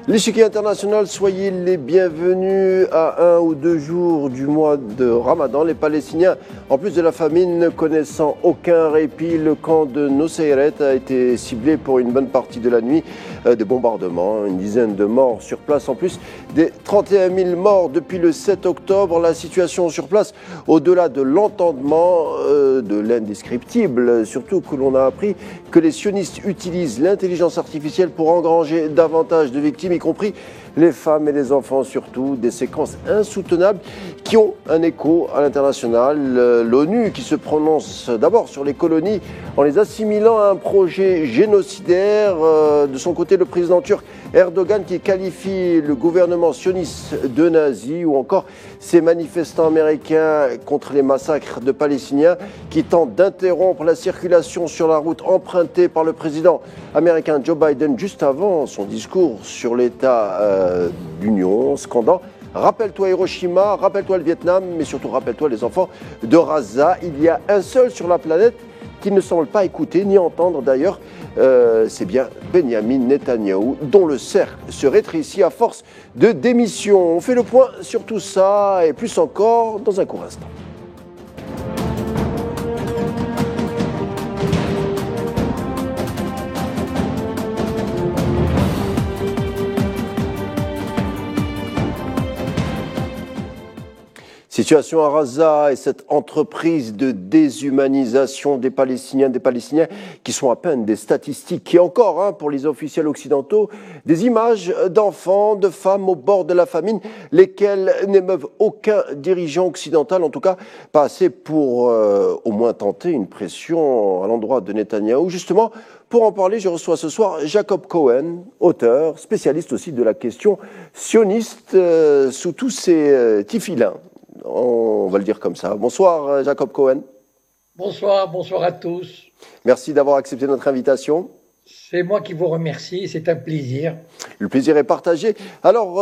L'échiquier international, soyez les bienvenus à 1 ou 2 jours du mois de Ramadan. Les Palestiniens, en plus de la famine, ne connaissant aucun répit, le camp de Nusayret a été ciblé pour une bonne partie de la nuit. Des bombardements, une dizaine de morts sur place, en plus des 31 000 morts depuis le 7 octobre. La situation sur place, au-delà de l'entendement, de l'indescriptible, surtout que l'on a appris que les sionistes utilisent l'intelligence artificielle pour engranger davantage de victimes, y compris les femmes et les enfants surtout, des séquences insoutenables qui ont un écho à l'international. L'ONU qui se prononce d'abord sur les colonies en les assimilant à un projet génocidaire. De son côté, le président turc Erdogan qui qualifie le gouvernement sioniste de nazi, ou encore ces manifestants américains contre les massacres de Palestiniens qui tentent d'interrompre la circulation sur la route empruntée par le président américain Joe Biden juste avant son discours sur l'état d'Union, scandant « Rappelle-toi Hiroshima, rappelle-toi le Vietnam, mais surtout rappelle-toi les enfants de Gaza ». Il y a un seul sur la planète qui ne semble pas écouter ni entendre d'ailleurs, c'est bien Benyamin Netanyahou, dont le cercle se rétrécit à force de démission. On fait le point sur tout ça et plus encore dans un court instant. Situation à Gaza et cette entreprise de déshumanisation des Palestiniens qui sont à peine des statistiques, et encore, pour les officiels occidentaux, des images d'enfants, de femmes au bord de la famine, lesquelles n'émeuvent aucun dirigeant occidental, en tout cas pas assez pour au moins tenter une pression à l'endroit de Netanyahou. Justement, pour en parler, je reçois ce soir Jacob Cohen, auteur, spécialiste aussi de la question sioniste sous tous ses tifilins. On va le dire comme ça. Bonsoir Jacob Cohen. Bonsoir à tous. Merci d'avoir accepté notre invitation. C'est moi qui vous remercie, c'est un plaisir. Le plaisir est partagé. Alors,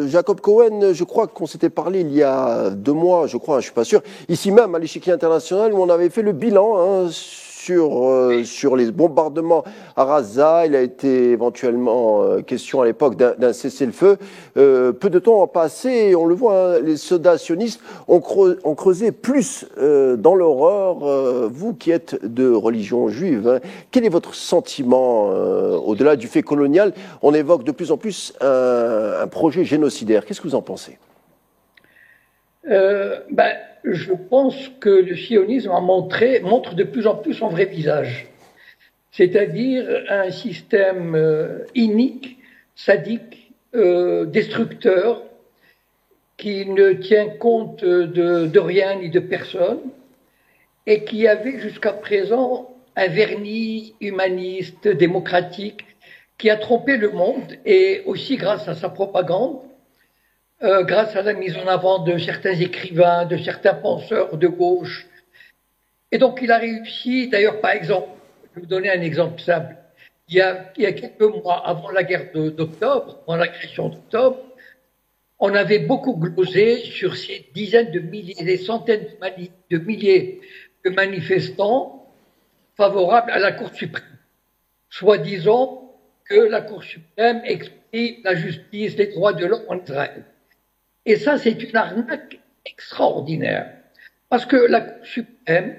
Jacob Cohen, je crois qu'on s'était parlé il y a 2 mois, je crois, je ne suis pas sûr, ici même à l'échiquier international, où on avait fait le bilan sur les bombardements à Gaza. Il a été éventuellement question à l'époque d'un cessez-le-feu. Peu de temps a passé et on le voit, les soldats sionistes ont creusé plus dans l'horreur. Vous qui êtes de religion juive, quel est votre sentiment au-delà du fait colonial? On évoque de plus en plus un projet génocidaire. Qu'est-ce que vous en pensez? Je pense que le sionisme montre de plus en plus son vrai visage, c'est-à-dire un système inique, sadique, destructeur, qui ne tient compte de rien ni de personne, et qui avait jusqu'à présent un vernis humaniste, démocratique, qui a trompé le monde, et aussi grâce à sa propagande, grâce à la mise en avant de certains écrivains, de certains penseurs de gauche. Et donc il a réussi, d'ailleurs par exemple, je vais vous donner un exemple simple, il y a quelques mois avant la guerre d'octobre, avant l'agression d'octobre, on avait beaucoup glosé sur ces dizaines de milliers, des centaines de milliers de manifestants favorables à la Cour suprême, soi-disant que la Cour suprême exprime la justice, les droits de l'homme en Israël. Et ça, c'est une arnaque extraordinaire, parce que la Cour suprême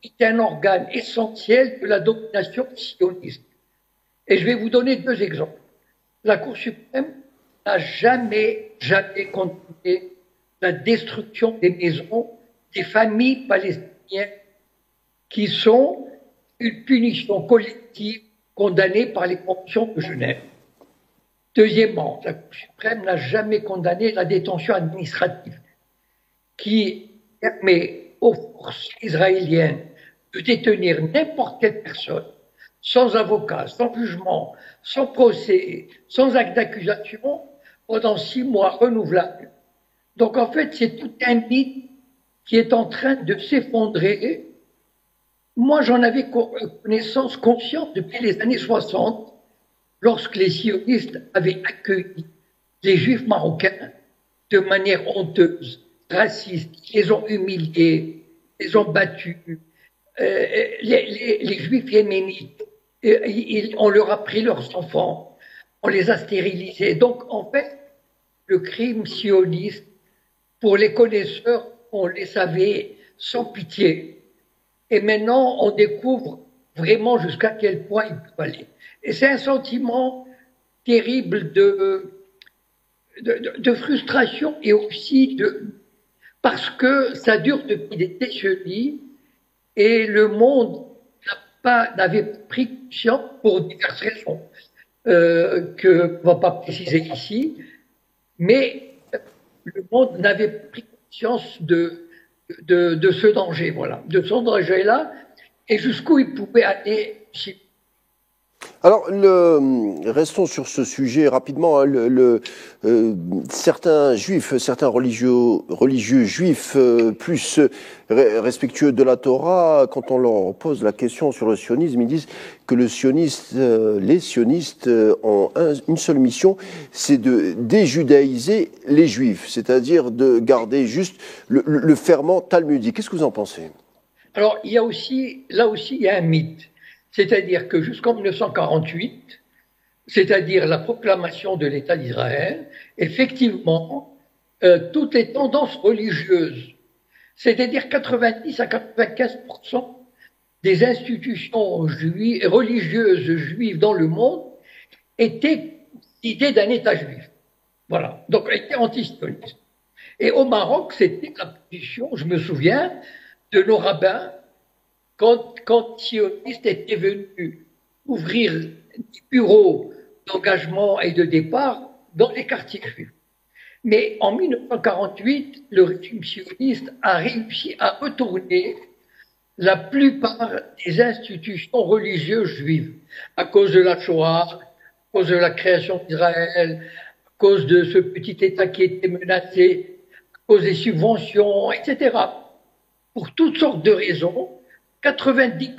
est un organe essentiel de la domination sioniste. Et je vais vous donner 2 exemples. La Cour suprême n'a jamais condamné la destruction des maisons des familles palestiniennes qui sont une punition collective condamnée par les conventions de Genève. Deuxièmement, la Cour suprême n'a jamais condamné la détention administrative qui permet aux forces israéliennes de détenir n'importe quelle personne sans avocat, sans jugement, sans procès, sans acte d'accusation pendant 6 mois renouvelables. Donc en fait, c'est tout un mythe qui est en train de s'effondrer. Moi, j'en avais conscience depuis les années 60, lorsque les sionistes avaient accueilli les juifs marocains de manière honteuse, raciste, ils les ont humiliés, les ont battus. Les juifs yéménites, on leur a pris leurs enfants. on les a stérilisés. Donc, en fait, le crime sioniste, pour les connaisseurs, on les savait sans pitié. Et maintenant, on découvre vraiment jusqu'à quel point il peut aller. Et c'est un sentiment terrible de frustration et aussi parce que ça dure depuis des décennies et le monde n'avait pris conscience pour diverses raisons que on va pas préciser ici, mais le monde n'avait pris conscience de ce danger, voilà, de ce danger-là, et jusqu'où il pouvait aller. Alors, restons sur ce sujet rapidement. Certains juifs, certains religieux juifs plus respectueux de la Torah, quand on leur pose la question sur le sionisme, ils disent que les sionistes ont une seule mission, c'est de déjudaïser les juifs, c'est-à-dire de garder juste le ferment talmudique. Qu'est-ce que vous en pensez? Alors, là aussi, il y a un mythe. C'est-à-dire que jusqu'en 1948, c'est-à-dire la proclamation de l'État d'Israël, effectivement, toutes les tendances religieuses, c'est-à-dire 90 à 95% des institutions religieuses juives dans le monde étaient l'idée d'un État juif. Voilà. Donc, étaient antisionistes. Et au Maroc, c'était la position, je me souviens, de nos rabbins, quand sionistes étaient venus ouvrir des bureaux d'engagement et de départ dans les quartiers juifs. Mais en 1948, le régime sioniste a réussi à retourner la plupart des institutions religieuses juives, à cause de la Shoah, à cause de la création d'Israël, à cause de ce petit État qui était menacé, à cause des subventions, etc. Pour toutes sortes de raisons, 90%,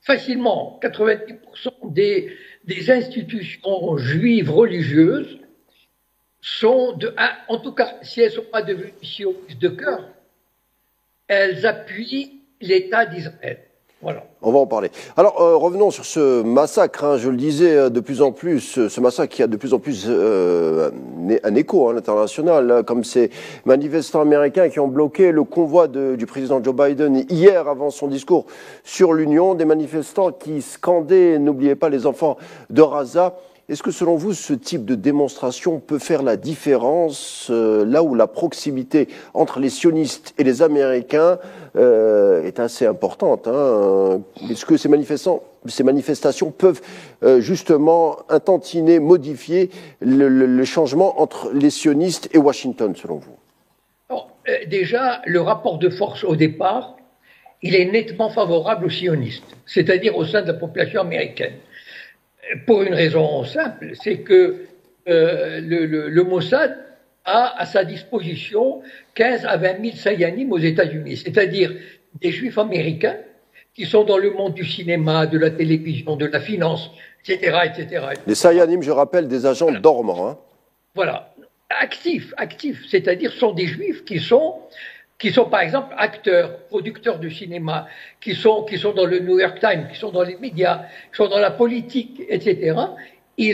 facilement, 90% des institutions juives religieuses sont en tout cas, si elles ne sont pas devenues sionistes de cœur, elles appuient l'État d'Israël. Voilà. On va en parler. Alors, revenons sur ce massacre, hein, je le disais, de plus en plus, ce massacre qui a de plus en plus un écho à l'international, comme ces manifestants américains qui ont bloqué le convoi du président Joe Biden hier avant son discours sur l'Union, des manifestants qui scandaient « N'oubliez pas les enfants de Gaza ». Est-ce que selon vous, ce type de démonstration peut faire la différence là où la proximité entre les sionistes et les Américains est assez importante, hein? Est-ce que ces manifestations peuvent justement intentiner, modifier le changement entre les sionistes et Washington, selon vous? Alors, déjà, le rapport de force au départ, il est nettement favorable aux sionistes, c'est-à-dire au sein de la population américaine. Pour une raison simple, c'est que le Mossad a à sa disposition 15 à 20 000 sayanim aux États-Unis, c'est-à-dire des juifs américains qui sont dans le monde du cinéma, de la télévision, de la finance, etc. etc. Les sayanim, je rappelle, des agents voilà. dormants. Hein. Voilà, actifs, c'est-à-dire sont des juifs qui sont par exemple acteurs, producteurs de cinéma, qui sont dans le New York Times, qui sont dans les médias, qui sont dans la politique, etc. Ils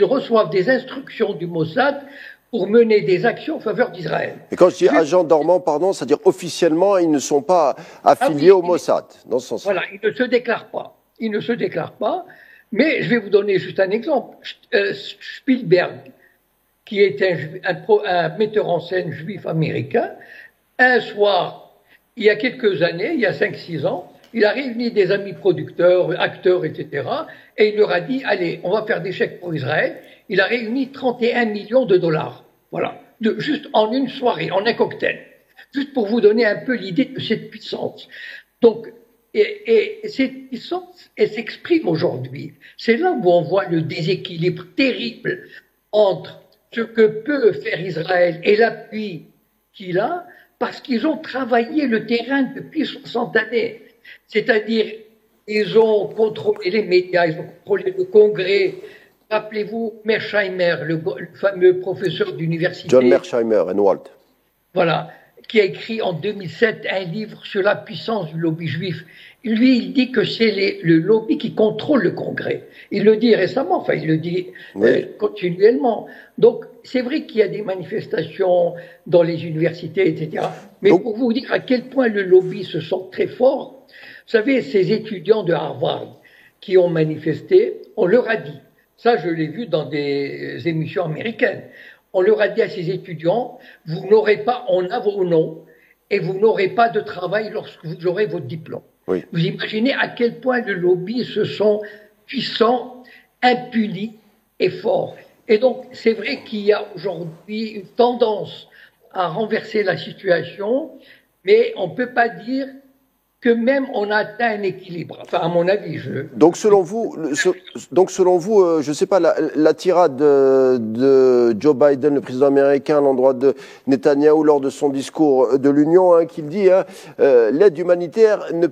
reçoivent des instructions du Mossad pour mener des actions en faveur d'Israël. Et quand je dis agents dormants, pardon, c'est-à-dire officiellement, ils ne sont pas affiliés au Mossad, dans ce sens-là. Voilà, ils ne se déclarent pas. Ils ne se déclarent pas. Mais je vais vous donner juste un exemple. Spielberg, qui est un metteur en scène juif américain, un soir, il y a quelques années, il y a 5-6 ans, il a réuni des amis producteurs, acteurs, etc. Et il leur a dit, allez, on va faire des chèques pour Israël. Il a réuni 31 millions de dollars. Voilà. Juste en une soirée, en un cocktail. Juste pour vous donner un peu l'idée de cette puissance. Donc, et cette puissance, elle s'exprime aujourd'hui. C'est là où on voit le déséquilibre terrible entre ce que peut faire Israël et l'appui qu'il a, parce qu'ils ont travaillé le terrain depuis 60 années. C'est-à-dire, ils ont contrôlé les médias, ils ont contrôlé le Congrès. Rappelez-vous, Mearsheimer, le fameux professeur d'université. John Mearsheimer, Walt. Voilà, qui a écrit en 2007 un livre sur la puissance du lobby juif. lui, il dit que c'est le lobby qui contrôle le Congrès. Il le dit récemment, enfin, il le dit continuellement. Donc, c'est vrai qu'il y a des manifestations dans les universités, etc. Mais pour vous dire à quel point le lobby se sent très fort, vous savez, ces étudiants de Harvard qui ont manifesté, on leur a dit, ça je l'ai vu dans des émissions américaines, on leur a dit à ces étudiants, vous n'aurez pas, on a vos noms, et vous n'aurez pas de travail lorsque vous aurez votre diplôme. Oui. Vous imaginez à quel point le lobby se sont puissants, impunis et forts. Et donc, c'est vrai qu'il y a aujourd'hui une tendance à renverser la situation, mais on ne peut pas dire que même on a atteint un équilibre. Enfin, à mon avis, Donc, selon vous, je ne sais pas, la tirade de Joe Biden, le président américain, à l'endroit de Netanyahou lors de son discours de l'Union, hein, qu'il dit, l'aide humanitaire ne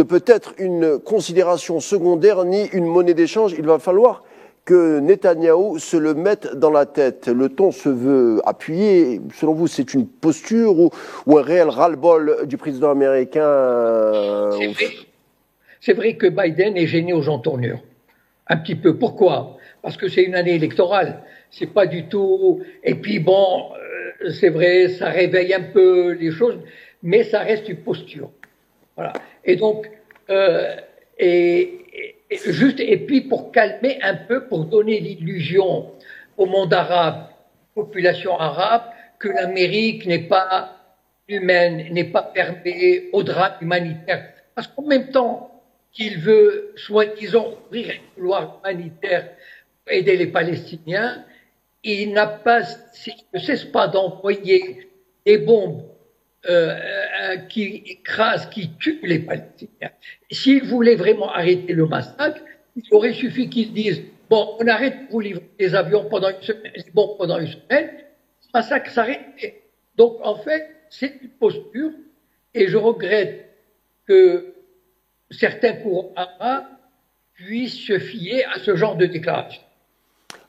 peut être une considération secondaire ni une monnaie d'échange. Il va falloir que Netanyahou se le mette dans la tête. Le ton se veut appuyé. Selon vous, c'est une posture ou un réel ras-le-bol du président américain? C'est vrai que Biden est gêné aux entournures. Un petit peu. Pourquoi? Parce que c'est une année électorale. C'est pas du tout... Et puis bon, c'est vrai, ça réveille un peu les choses, mais ça reste une posture. Voilà. Et donc... Et puis pour calmer un peu, pour donner l'illusion au monde arabe, population arabe, que l'Amérique n'est pas humaine, n'est pas fermée au drame humanitaire. Parce qu'en même temps qu'il veut, soi-disant, ouvrir un couloir humanitaire pour aider les Palestiniens, il ne cesse pas d'envoyer des bombes qui écrase, qui tue les Palestiniens. S'ils voulaient vraiment arrêter le massacre, il aurait suffi qu'ils disent bon, on arrête de vous livrer des avions pendant une semaine, les bombes pendant une semaine, le massacre s'arrêtait. Donc en fait, c'est une posture, et je regrette que certains courants arabes puissent se fier à ce genre de déclaration.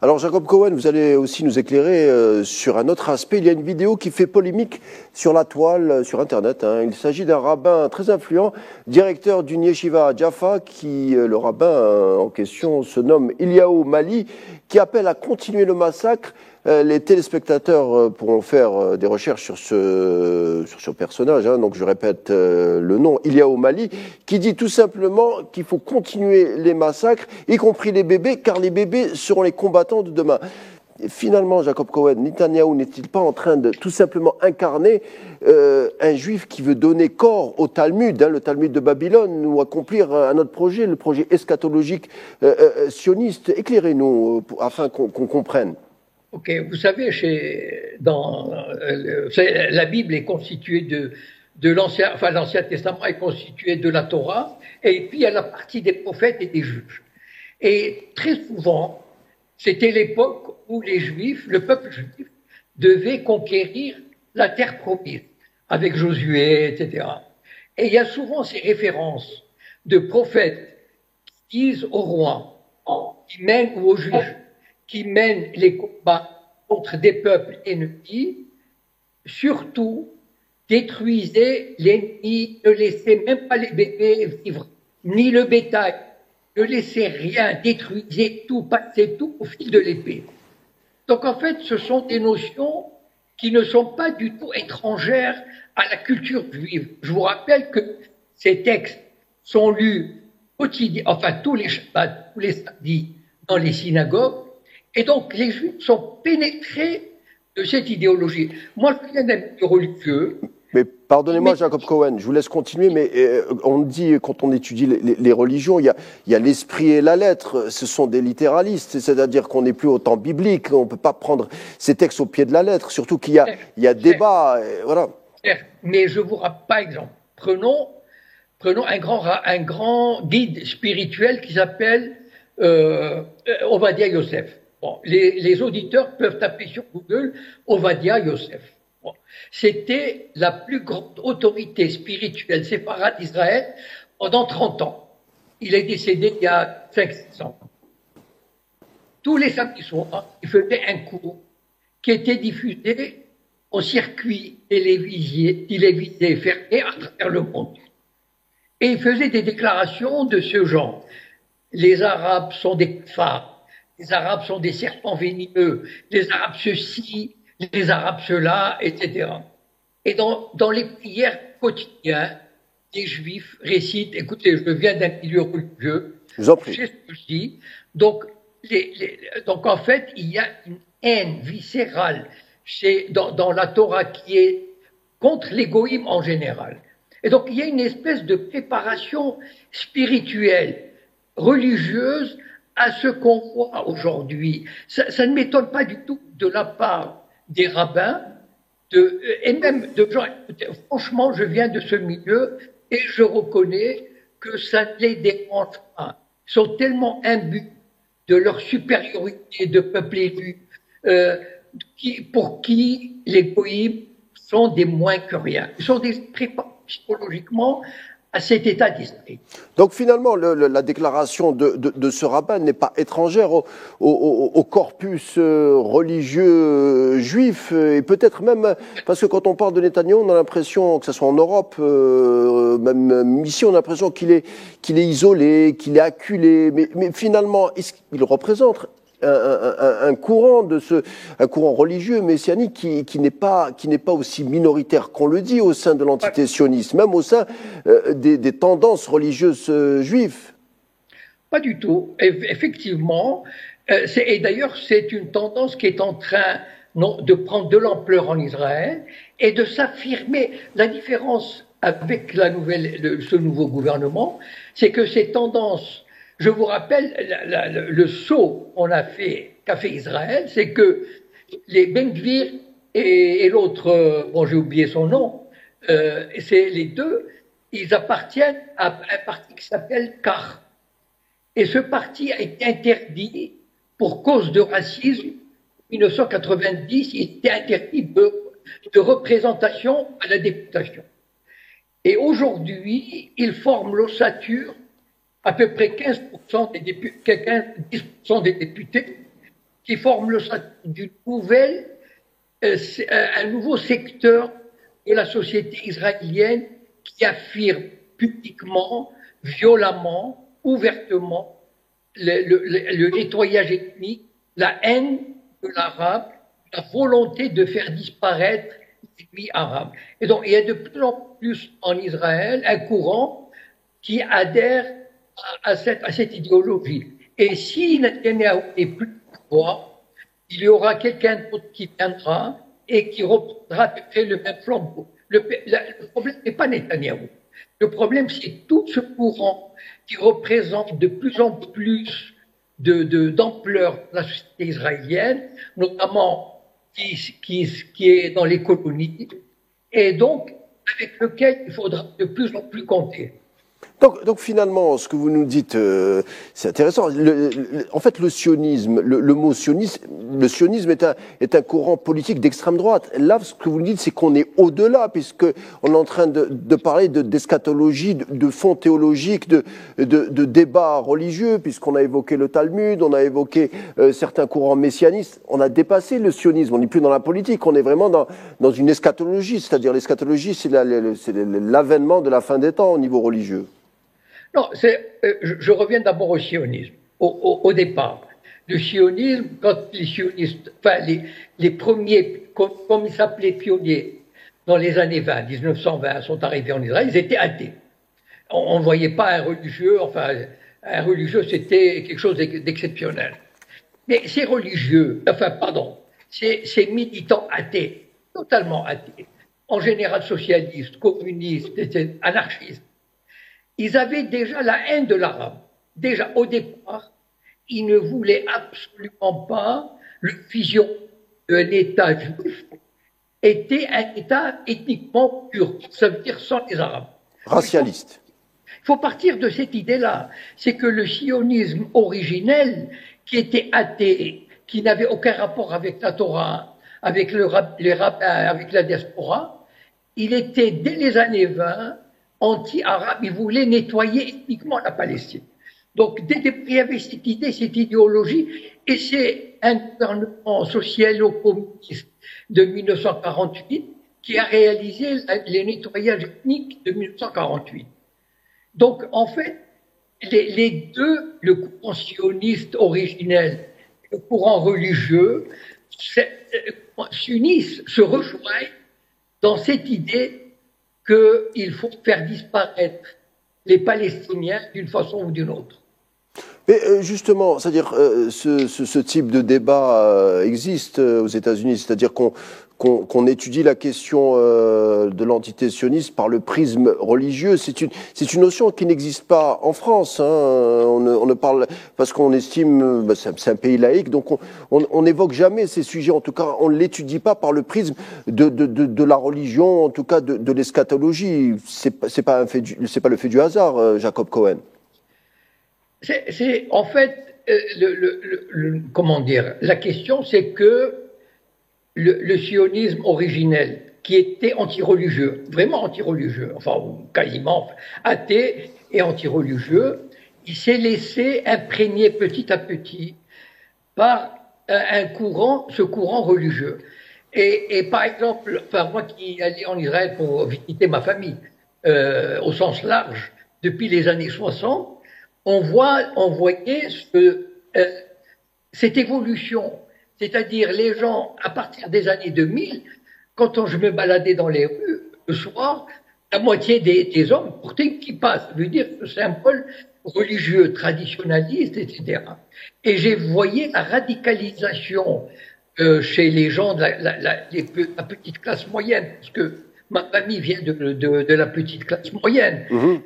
Alors Jacob Cohen, vous allez aussi nous éclairer sur un autre aspect. Il y a une vidéo qui fait polémique sur la toile, sur Internet. Hein. Il s'agit d'un rabbin très influent, directeur d'une yeshiva à Jaffa, le rabbin en question se nomme Eliyahu Mali, qui appelle à continuer le massacre. Les téléspectateurs pourront faire des recherches sur ce personnage, hein, donc je répète le nom, Eliyahu Mali, qui dit tout simplement qu'il faut continuer les massacres, y compris les bébés, car les bébés seront les combattants de demain. Et finalement, Jacob Cohen, Netanyahou n'est-il pas en train de tout simplement incarner un juif qui veut donner corps au Talmud, hein, le Talmud de Babylone, ou accomplir un autre projet, le projet eschatologique sioniste? Éclairez-nous afin qu'on comprenne. Ok, vous savez, la Bible est constituée de l'Ancien, enfin l'Ancien Testament est constitué de la Torah, et puis il y a la partie des prophètes et des juges. Et très souvent, c'était l'époque où les Juifs, le peuple juif, devait conquérir la terre promise, avec Josué, etc. Et il y a souvent ces références de prophètes qui disent aux rois, qui mènent, ou aux juges, qui mènent les combats contre des peuples ennemis, surtout détruisez l'ennemi, ne laissez même pas les bébés vivre, ni le bétail, ne laissez rien, détruisez tout, passez tout au fil de l'épée. Donc en fait, ce sont des notions qui ne sont pas du tout étrangères à la culture juive. Je vous rappelle que ces textes sont lus quotidiennement, enfin tous les Shabbats, tous les samedis dans les synagogues, et donc les Juifs sont pénétrés de cette idéologie. Moi, je viens d'un milieu religieux. Mais pardonnez-moi, Jacob Cohen, je vous laisse continuer, mais on dit, quand on étudie les religions, il y a l'esprit et la lettre, ce sont des littéralistes, c'est-à-dire qu'on n'est plus au temps biblique, on ne peut pas prendre ces textes au pied de la lettre, surtout qu'il y a débat, voilà. Mais je vous rappelle, par exemple, prenons un grand guide spirituel qui s'appelle Ovadia Yosef. Bon, les auditeurs peuvent taper sur Google Ovadia Yosef. Bon. C'était la plus grande autorité spirituelle séfarade d'Israël pendant 30 ans. Il est décédé il y a 5-6 ans. Tous les samedis soirs, il faisait un cours qui était diffusé au circuit télévisé fermé à travers le monde. Et il faisait des déclarations de ce genre. Les Arabes sont des phares, les Arabes sont des serpents venimeux, les Arabes ceci, les Arabes cela, etc. Et dans les prières quotidiennes, les Juifs récitent, écoutez, je viens d'un milieu religieux, Je vous en prie. je sais ce que je dis, donc, donc en fait, il y a une haine viscérale dans la Torah qui est contre l'égoïsme en général. Et donc, il y a une espèce de préparation spirituelle, religieuse, à ce qu'on voit aujourd'hui. Ça ne m'étonne pas du tout de la part des rabbins, et même de gens. Franchement, je viens de ce milieu et je reconnais que ça ne les dérange pas. Ils sont tellement imbus de leur supériorité de peuple élu, pour qui les goïms sont des moins que rien. Ils sont des préparés psychologiquement à cet état d'esprit. Donc finalement, la déclaration de ce rabbin n'est pas étrangère au corpus religieux juif, et peut-être même, parce que quand on parle de Netanyahou, on a l'impression, que ce soit en Europe, même ici, on a l'impression qu'il est isolé, qu'il est acculé, mais finalement, il représente un courant un courant religieux messianique qui n'est pas aussi minoritaire qu'on le dit au sein de l'entité sioniste, même au sein des tendances religieuses juives. Pas du tout. Effectivement, et d'ailleurs c'est une tendance qui est en train de prendre de l'ampleur en Israël et de s'affirmer. La différence avec ce nouveau gouvernement, c'est que ces tendances. Je vous rappelle le saut qu'a fait Israël, c'est que les Ben Gvir et l'autre, bon j'ai oublié son nom, c'est les deux, ils appartiennent à un parti qui s'appelle Kach. Et ce parti a été interdit pour cause de racisme. En 1990, il était interdit de représentation à la députation. Et aujourd'hui, il forme l'ossature à peu près 15% des députés, 10% des députés qui forment un nouveau secteur de la société israélienne qui affirme publiquement, violemment, ouvertement le nettoyage ethnique, la haine de l'arabe, la volonté de faire disparaître l'ethnie arabe. Et donc, il y a de plus en plus en Israël un courant qui adhère à cette idéologie. Et si Netanyahou n'est plus au pouvoir, il y aura quelqu'un d'autre qui viendra et qui reprendra le même flambeau. Le problème n'est pas Netanyahou. Le problème, c'est tout ce courant qui représente de plus en plus d'ampleur la société israélienne, notamment qui est dans les colonies, et donc avec lequel il faudra de plus en plus compter. Donc finalement, ce que vous nous dites, c'est intéressant. En fait, le sionisme, le mot sionisme, le sionisme est un courant politique d'extrême droite. Là, ce que vous nous dites, c'est qu'on est au-delà, puisque on est en train de parler d'eschatologie, de fond théologique, de débats religieux, puisqu'on a évoqué le Talmud, on a évoqué certains courants messianistes. On a dépassé le sionisme. On n'est plus dans la politique. On est vraiment dans une eschatologie, c'est-à-dire l'eschatologie, c'est l'avènement de la fin des temps au niveau religieux. Non, je reviens d'abord au sionisme. Au départ, le sionisme, quand les sionistes, enfin les premiers, comme ils s'appelaient pionniers, dans les années 20, 1920, sont arrivés en Israël, ils étaient athées. On ne voyait pas un religieux, c'était quelque chose d'exceptionnel. Mais ces religieux, ces militants athées, totalement athées, en général socialistes, communistes, anarchistes, ils avaient déjà la haine de l'arabe. Déjà, au départ, ils ne voulaient absolument pas le fusion d'un État juif était un État ethniquement pur, ça veut dire sans les Arabes. Racialiste. Il faut partir de cette idée-là. C'est que le sionisme originel, qui était athée, qui n'avait aucun rapport avec la Torah, avec les rabbins, avec la diaspora, il était, dès les années 20, anti-arabe, il voulait nettoyer ethniquement la Palestine. Donc, dès qu'il y avait cette idée, cette idéologie, et c'est un gouvernement socialo-communiste de 1948 qui a réalisé les nettoyages ethniques de 1948. Donc, en fait, les deux, le courant sioniste originel et le courant religieux, s'unissent, se rejoignent dans cette idée qu'il faut faire disparaître les Palestiniens d'une façon ou d'une autre. Mais justement, c'est-à-dire ce type de débat existe aux États-Unis, c'est-à-dire qu'on étudie la question de l'entité sioniste par le prisme religieux. C'est une notion qui n'existe pas en France. Hein. On ne parle parce qu'on estime, c'est un pays laïque, donc on n'évoque jamais ces sujets. En tout cas, on ne l'étudie pas par le prisme de la religion, en tout cas de l'eschatologie. C'est pas le fait du hasard, Jacob Cohen. En fait, comment dire, la question c'est que le sionisme originel, qui était anti-religieux, vraiment anti-religieux, enfin quasiment athée et anti-religieux, il s'est laissé imprégner petit à petit par ce courant religieux. Et par exemple, enfin, moi qui allais en Israël pour visiter ma famille, au sens large, depuis les années 60, on voyait cette évolution, c'est-à-dire les gens, à partir des années 2000, quand je me baladais dans les rues, le soir, la moitié des hommes portaient une kippa, ça veut dire ce symbole religieux, traditionnaliste, etc. Et j'ai voyé la radicalisation chez les gens de la petite classe moyenne, parce que ma famille vient de la petite classe moyenne. Mmh.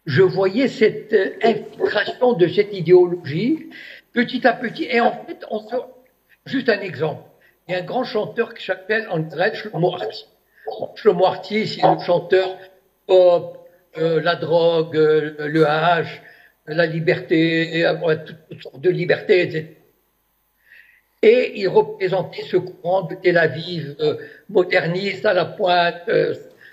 Je voyais cette infiltration de cette idéologie petit à petit. Et en fait, juste un exemple. Il y a un grand chanteur qui s'appelle en Israël Shlomo Artzi. Shlomo Artzi, c'est un chanteur pop, la drogue, le hash, la liberté, toutes sortes de libertés, etc. Et il représentait ce courant de Tel Aviv, moderniste à la pointe,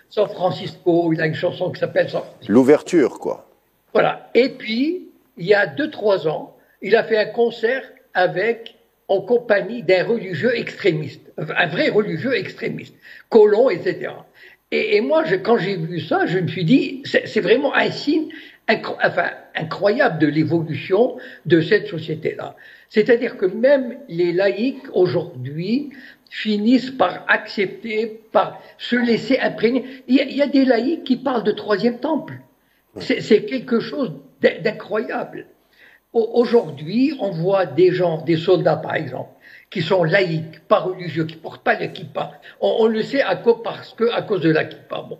San Francisco. Il a une chanson qui s'appelle San Francisco. L'ouverture, quoi. Voilà. Et puis, il y a 2-3 ans, il a fait un concert en compagnie d'un religieux extrémiste, un vrai religieux extrémiste, colon, etc. Et moi, quand j'ai vu ça, je me suis dit, c'est vraiment un signe incroyable de l'évolution de cette société-là. C'est-à-dire que même les laïcs aujourd'hui finissent par accepter, par se laisser imprégner. Il y a des laïcs qui parlent de troisième temple. C'est quelque chose d'incroyable. Aujourd'hui, on voit des gens, des soldats par exemple, qui sont laïcs, pas religieux, qui portent pas la kippa. On le sait à cause de la kippa. Bon.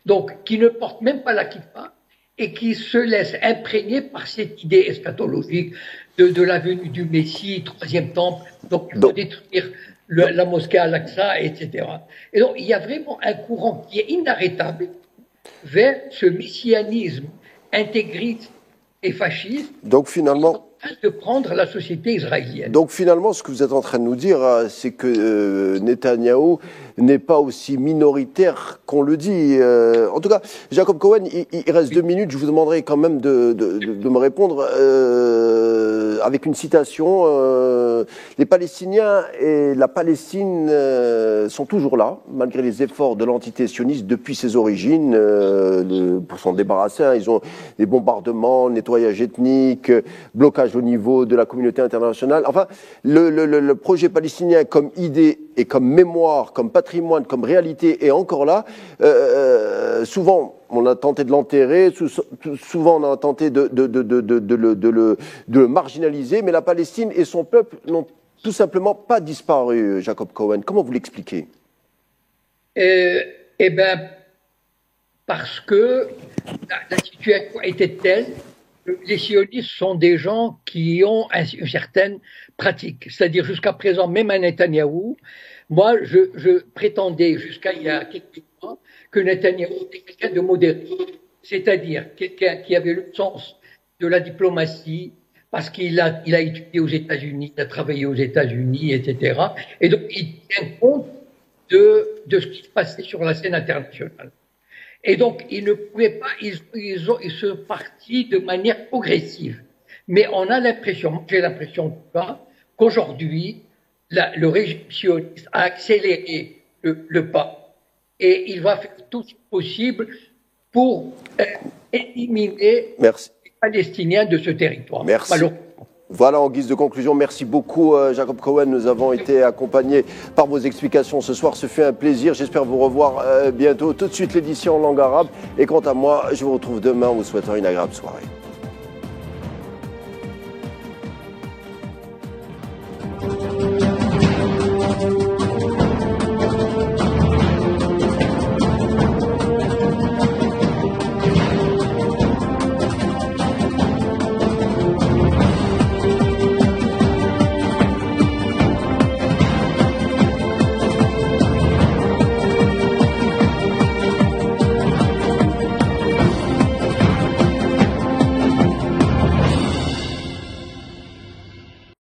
Donc, qui ne portent même pas la kippa et qui se laissent imprégner par cette idée eschatologique de la venue du Messie, troisième temple. Donc, il faut détruire la mosquée Al-Aqsa, etc. Et donc, il y a vraiment un courant qui est inarrêtable vers ce messianisme intégriste et fasciste. Donc finalement, de prendre la société israélienne. Donc finalement, ce que vous êtes en train de nous dire, c'est que Netanyahou n'est pas aussi minoritaire qu'on le dit. En tout cas, Jacob Cohen, il reste 2 minutes. Je vous demanderai quand même de me répondre avec une citation. Les Palestiniens et la Palestine sont toujours là, malgré les efforts de l'entité sioniste depuis ses origines. Pour s'en débarrasser, ils ont des bombardements, nettoyage ethnique, blocage au niveau de la communauté internationale. Enfin, le projet palestinien comme idée et comme mémoire, comme patrimoine, comme réalité est encore là. Souvent, on a tenté de l'enterrer, souvent on a tenté de le marginaliser, mais la Palestine et son peuple n'ont tout simplement pas disparu, Jacob Cohen. Comment vous l'expliquez? Eh bien, parce que la situation était telle que les sionistes sont des gens qui ont une certaine pratique. C'est-à-dire, jusqu'à présent, même à Netanyahou, moi, je prétendais, jusqu'à il y a quelques mois, que Netanyahou était quelqu'un de modéré. C'est-à-dire, quelqu'un qui avait le sens de la diplomatie, parce qu'il a étudié aux États-Unis, il a travaillé aux États-Unis, etc. Et donc, il tient compte de ce qui se passait sur la scène internationale. Et donc, ils ne pouvaient pas, ils se partis de manière progressive. Mais on a l'impression, j'ai l'impression en tout cas, qu'aujourd'hui, le régime sioniste a accéléré le pas. Et il va faire tout ce possible pour éliminer Merci. les Palestiniens de ce territoire. Merci. Voilà, en guise de conclusion, merci beaucoup Jacob Cohen. Nous avons été accompagnés par vos explications ce soir. Ce fut un plaisir. J'espère vous revoir bientôt. Tout de suite l'édition en langue arabe. Et quant à moi, je vous retrouve demain en vous souhaitant une agréable soirée.